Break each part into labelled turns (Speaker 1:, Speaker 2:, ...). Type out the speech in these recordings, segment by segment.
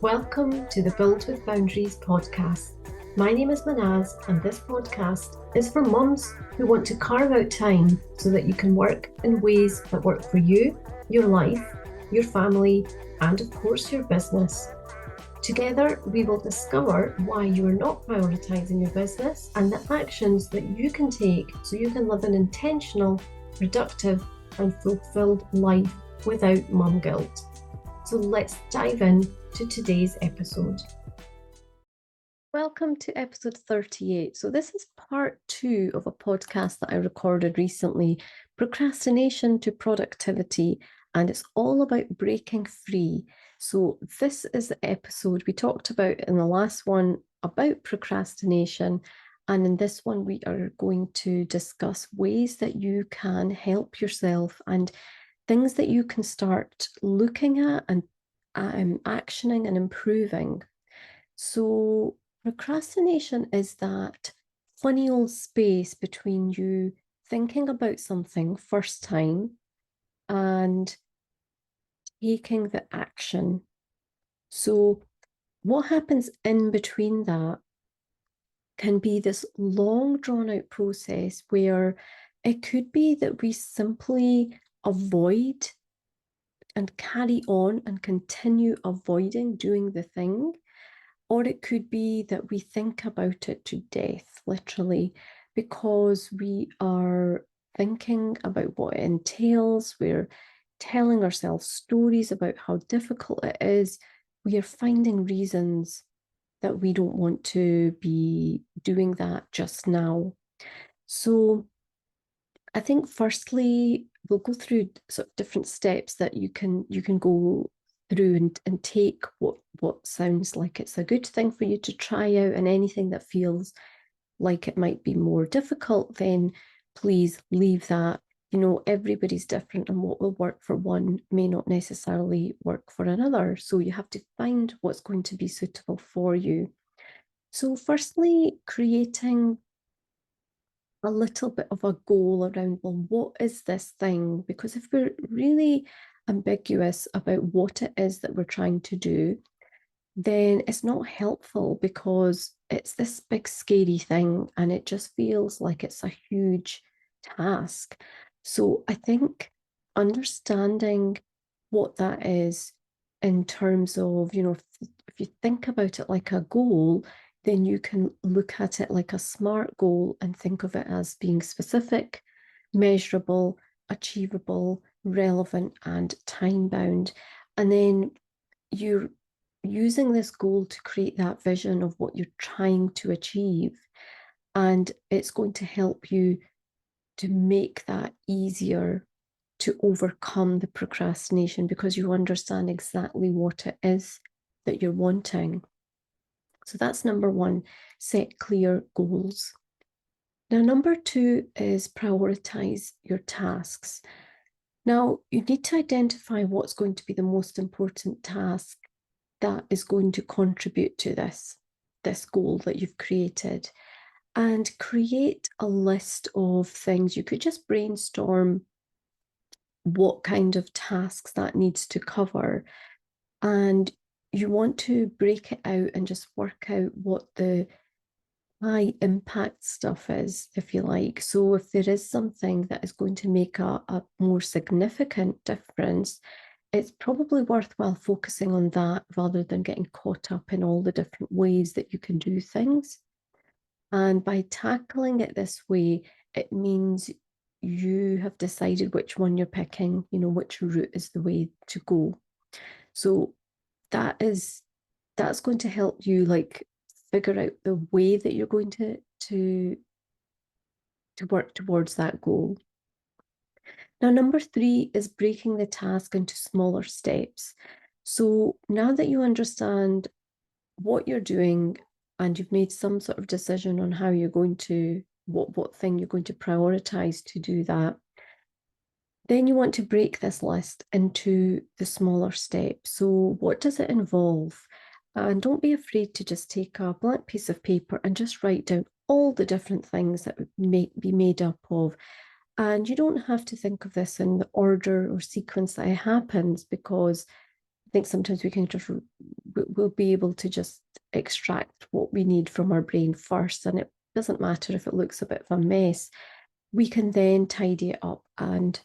Speaker 1: Welcome to the Build with Boundaries podcast. My name is Mahnaz, and this podcast is for mums who want to carve out time so that you can work in ways that work for you, your life, your family, and of course, your business. Together, we will discover why you are not prioritizing your business and the actions that you can take so you can live an intentional, productive, and fulfilled life without mum guilt. So let's dive in to today's episode. Welcome to episode 38. So this is part 2 of a podcast that I recorded recently, Procrastination to Productivity, and it's all about breaking free. So this is the episode we talked about in the last one about procrastination, and in this one we are going to discuss ways that you can help yourself and things that you can start looking at and actioning and improving. So procrastination is that funny old space between you thinking about something first time and taking the action. So what happens in between that can be this long drawn out process where it could be that we simply avoid and carry on and continue avoiding doing the thing. Or it could be that we think about it to death, literally, because we are thinking about what it entails. We're telling ourselves stories about how difficult it is. We are finding reasons that we don't want to be doing that just now. So I think firstly, we'll go through sort of different steps that you can go through and take what sounds like it's a good thing for you to try out, and anything that feels like it might be more difficult, then please leave that. You know, everybody's different, and what will work for one may not necessarily work for another. So you have to find what's going to be suitable for you. So firstly, creating a little bit of a goal around, well, what is this thing? Because if we're really ambiguous about what it is that we're trying to do, then it's not helpful, because it's this big scary thing and it just feels like it's a huge task. So I think understanding what that is in terms of, you know, if you think about it like a goal, then you can look at it like a SMART goal and think of it as being specific, measurable, achievable, relevant, and time bound. And then you're using this goal to create that vision of what you're trying to achieve. And it's going to help you to make that easier to overcome the procrastination, because you understand exactly what it is that you're wanting. So that's number one, set clear goals. Now, number 2 is prioritize your tasks. Now, you need to identify what's going to be the most important task that is going to contribute to this goal that you've created, and create a list of things. You could just brainstorm what kind of tasks that needs to cover, and you want to break it out and just work out what the high impact stuff is, if you like. So if there is something that is going to make a more significant difference, it's probably worthwhile focusing on that rather than getting caught up in all the different ways that you can do things. And by tackling it this way, it means you have decided which one you're picking, you know, which route is the way to go. So that's going to help you like figure out the way that you're going to work towards that goal. Now, number 3 is breaking the task into smaller steps. So now that you understand what you're doing and you've made some sort of decision on how you're going to, what thing you're going to prioritize to do that, then you want to break this list into the smaller steps. So what does it involve? And don't be afraid to just take a blank piece of paper and just write down all the different things that may be made up of. And you don't have to think of this in the order or sequence that it happens, because I think sometimes we can just we'll be able to just extract what we need from our brain first. And it doesn't matter if it looks a bit of a mess. We can then tidy it up and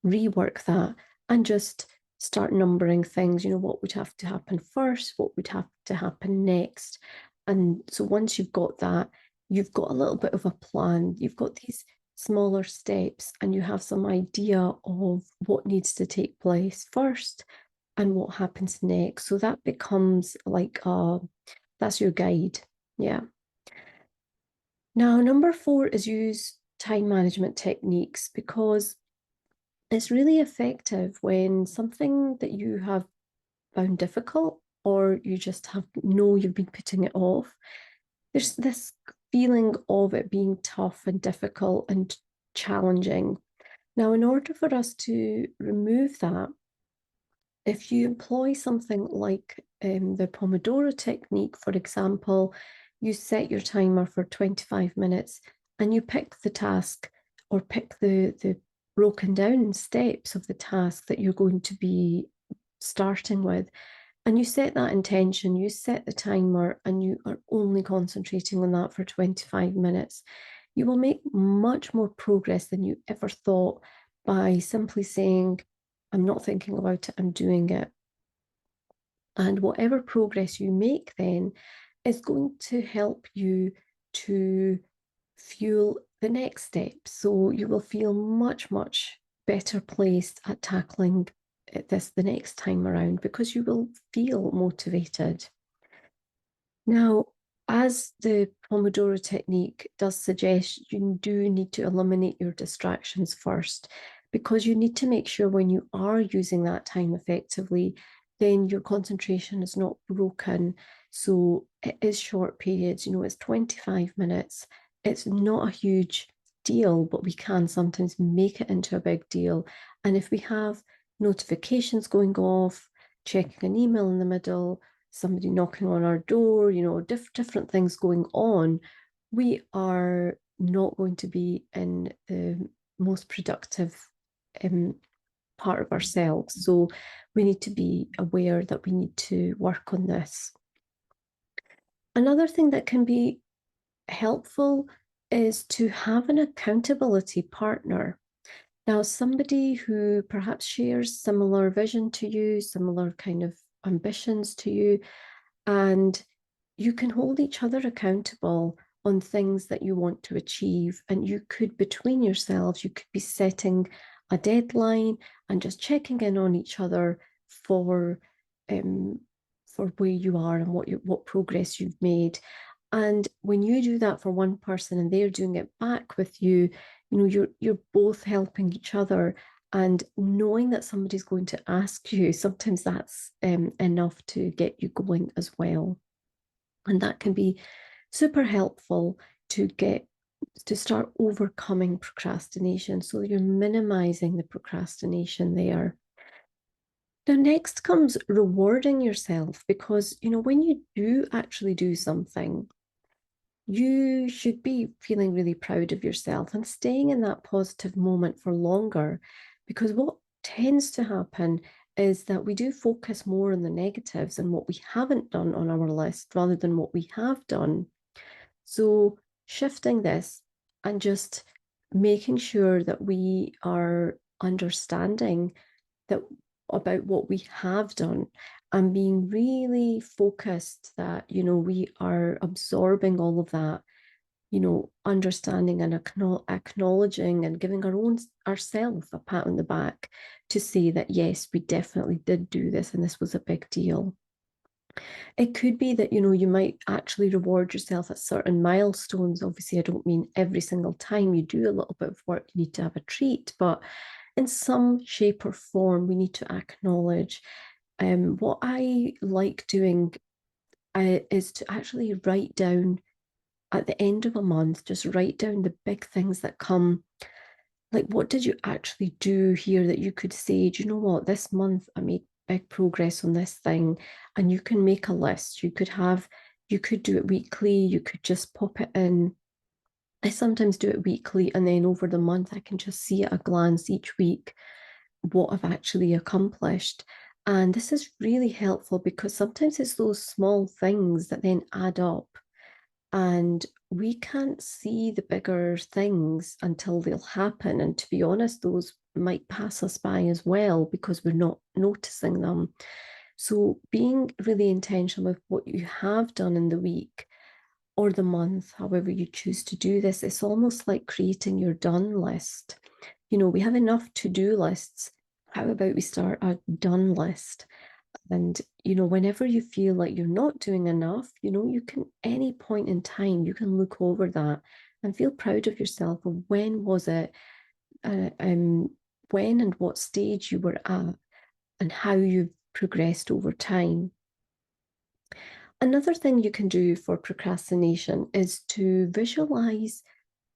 Speaker 1: rework that and just start numbering things, what would have to happen first, what would have to happen next. And so once you've got that, you've got a little bit of a plan, you've got these smaller steps, and you have some idea of what needs to take place first and what happens next. So that becomes like that's your guide. Yeah. Now, number 4 is use time management techniques, because it's really effective when something that you have found difficult, or you just you've been putting it off. There's this feeling of it being tough and difficult and challenging. Now, in order for us to remove that, if you employ something like the Pomodoro technique, for example, you set your timer for 25 minutes and you pick the task, or pick the broken down steps of the task that you're going to be starting with. And you set that intention, you set the timer, and you are only concentrating on that for 25 minutes. You will make much more progress than you ever thought by simply saying, I'm not thinking about it, I'm doing it. And whatever progress you make then is going to help you to fuel the next step. So you will feel much, much better placed at tackling this the next time around, because you will feel motivated. Now, as the Pomodoro technique does suggest, you do need to eliminate your distractions first, because you need to make sure when you are using that time effectively, then your concentration is not broken. So it is short periods, it's 25 minutes. It's not a huge deal, but we can sometimes make it into a big deal. And if we have notifications going off, checking an email in the middle, somebody knocking on our door, different things going on, we are not going to be in the most productive part of ourselves. So we need to be aware that we need to work on this. Another thing that can be helpful is to have an accountability partner. Now, somebody who perhaps shares similar vision to you, similar kind of ambitions to you, and you can hold each other accountable on things that you want to achieve. And you could, between yourselves, you could be setting a deadline and just checking in on each other for where you are and what progress you've made. And when you do that for one person and they're doing it back with you, you're both helping each other. And knowing that somebody's going to ask you, sometimes that's enough to get you going as well. And that can be super helpful to start overcoming procrastination. So you're minimizing the procrastination there. Now, next comes rewarding yourself, because, when you do actually do something, you should be feeling really proud of yourself and staying in that positive moment for longer. Because what tends to happen is that we do focus more on the negatives and what we haven't done on our list rather than what we have done. So shifting this and just making sure that we are understanding that about what we have done, and being really focused that we are absorbing all of that, understanding and acknowledging and giving ourselves a pat on the back to say that yes, we definitely did do this and this was a big deal. It could be that you might actually reward yourself at certain milestones. Obviously, I don't mean every single time you do a little bit of work you need to have a treat, but in some shape or form we need to acknowledge. What I like doing is to actually write down at the end of a month, just write down the big things that come. Like, what did you actually do here that you could say, do you know what, this month I made big progress on this thing? And you can make a list. You could do it weekly, you could just pop it in. I sometimes do it weekly, and then over the month I can just see at a glance each week what I've actually accomplished. And this is really helpful because sometimes it's those small things that then add up, and we can't see the bigger things until they'll happen. And to be honest, those might pass us by as well because we're not noticing them. So being really intentional with what you have done in the week or the month, however you choose to do this, it's almost like creating your done list. We have enough to-do lists. How about we start a done list? And, whenever you feel like you're not doing enough, you can, any point in time, you can look over that and feel proud of yourself of when was it, when and what stage you were at, and how you've progressed over time. Another thing you can do for procrastination is to visualize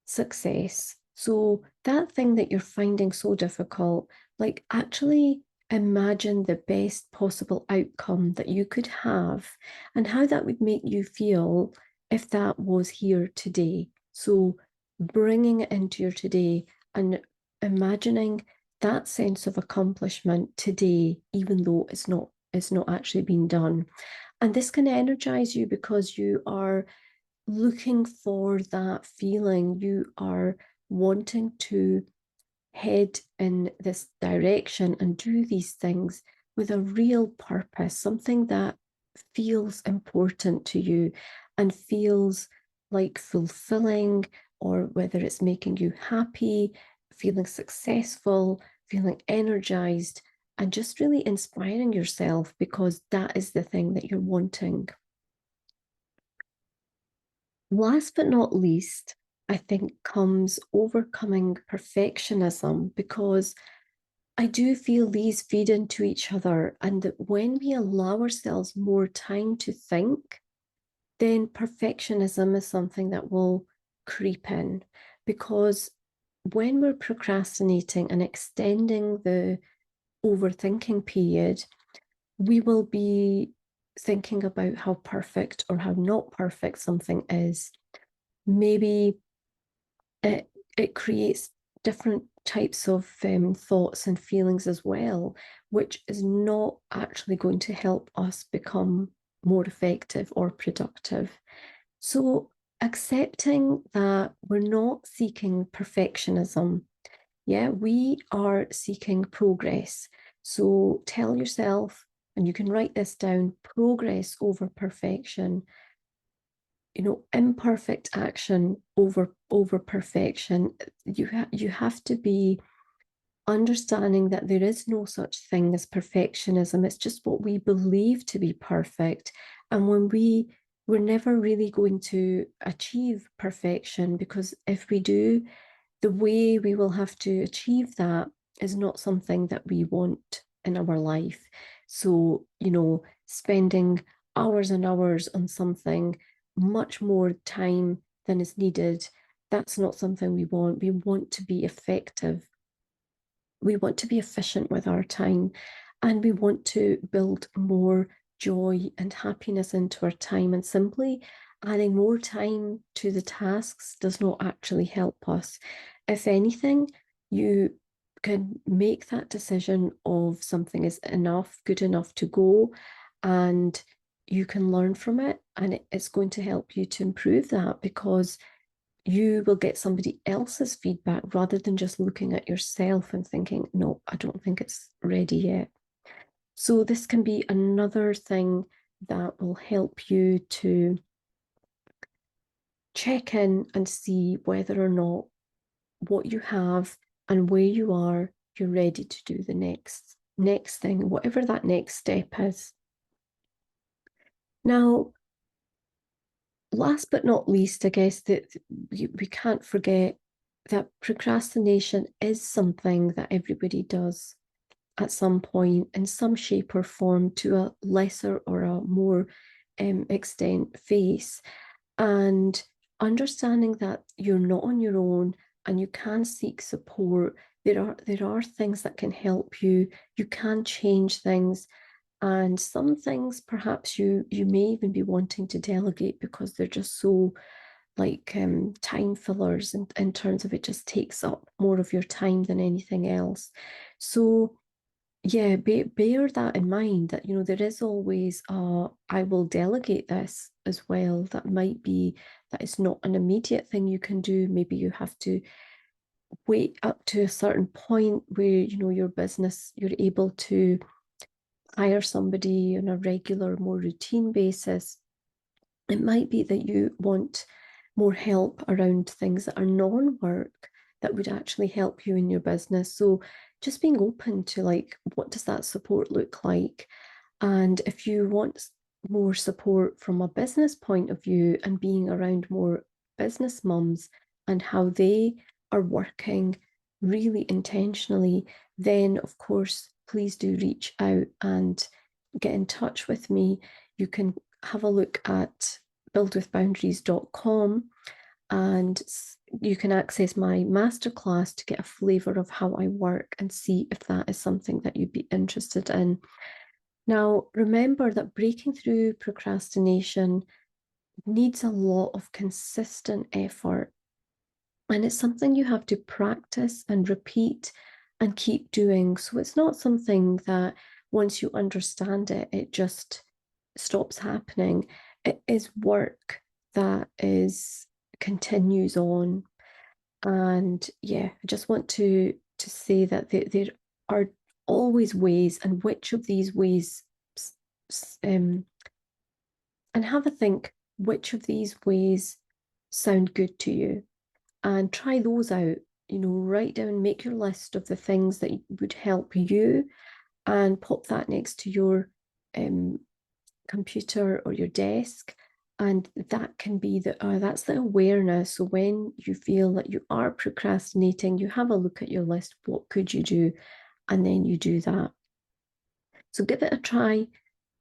Speaker 1: success. So that thing that you're finding so difficult, like actually imagine the best possible outcome that you could have and how that would make you feel if that was here today. So bringing it into your today and imagining that sense of accomplishment today, even though it's not actually been done. And this can energize you because you are looking for that feeling. You are wanting to head in this direction and do these things with a real purpose, something that feels important to you and feels like fulfilling, or whether it's making you happy, feeling successful, feeling energized, and just really inspiring yourself because that is the thing that you're wanting. Last but not least, I think comes overcoming perfectionism, because I do feel these feed into each other, and that when we allow ourselves more time to think, then perfectionism is something that will creep in. Because when we're procrastinating and extending the overthinking period, we will be thinking about how perfect or how not perfect something is. Maybe it creates different types of thoughts and feelings as well, which is not actually going to help us become more effective or productive. So accepting that we're not seeking perfectionism. Yeah, we are seeking progress. So tell yourself, and you can write this down, progress over perfection. Imperfect action over perfection. You have to be understanding that there is no such thing as perfectionism. It's just what we believe to be perfect. And when we're never really going to achieve perfection, because if we do, the way we will have to achieve that is not something that we want in our life. So, spending hours and hours on something, much more time than is needed, that's not something we want. We want to be effective. We want to be efficient with our time, and we want to build more joy and happiness into our time. And simply adding more time to the tasks does not actually help us. If anything, you can make that decision of something is enough, good enough to go, and you can learn from it, and it's going to help you to improve that, because you will get somebody else's feedback rather than just looking at yourself and thinking, no, I don't think it's ready yet. So this can be another thing that will help you to check in and see whether or not what you have and where you are, you're ready to do the next thing, whatever that next step is. Now, last but not least, I guess that we can't forget that procrastination is something that everybody does at some point in some shape or form, to a lesser or a more extent face. And understanding that you're not on your own and you can seek support. There are things that can help you. You can change things, and some things perhaps you may even be wanting to delegate because they're just so like time fillers, in terms of it just takes up more of your time than anything else. So yeah, bear that in mind that, there is always I will delegate this as well. That might be that it's not an immediate thing you can do. Maybe you have to wait up to a certain point where, your business, you're able to hire somebody on a regular, more routine basis. It might be that you want more help around things that are non-work that would actually help you in your business. So just being open to like, what does that support look like? And if you want more support from a business point of view and being around more business mums and how they are working really intentionally, then of course, please do reach out and get in touch with me. You can have a look at buildwithboundaries.com and you can access my masterclass to get a flavour of how I work and see if that is something that you'd be interested in. Now, remember that breaking through procrastination needs a lot of consistent effort, and it's something you have to practice and repeat and keep doing. So it's not something that once you understand it, it just stops happening. It is work that is continues on. And yeah, I just want to say that there are always ways, and which of these ways, um, and have a think which of these ways sound good to you, and try those out. Write down, make your list of the things that would help you, and pop that next to your um, computer or your desk. And that can be that's the awareness. So when you feel that you are procrastinating, you have a look at your list. What could you do? And then you do that. So give it a try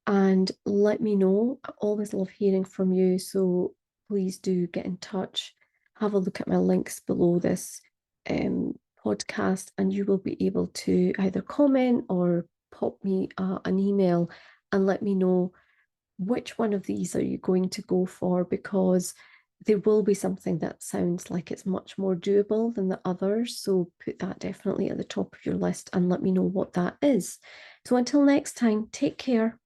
Speaker 1: and let me know. I always love hearing from you. So please do get in touch. Have a look at my links below this podcast, and you will be able to either comment or pop me an email and let me know which one of these are you going to go for, because there will be something that sounds like it's much more doable than the others. So put that definitely at the top of your list and let me know what that is. So until next time, take care.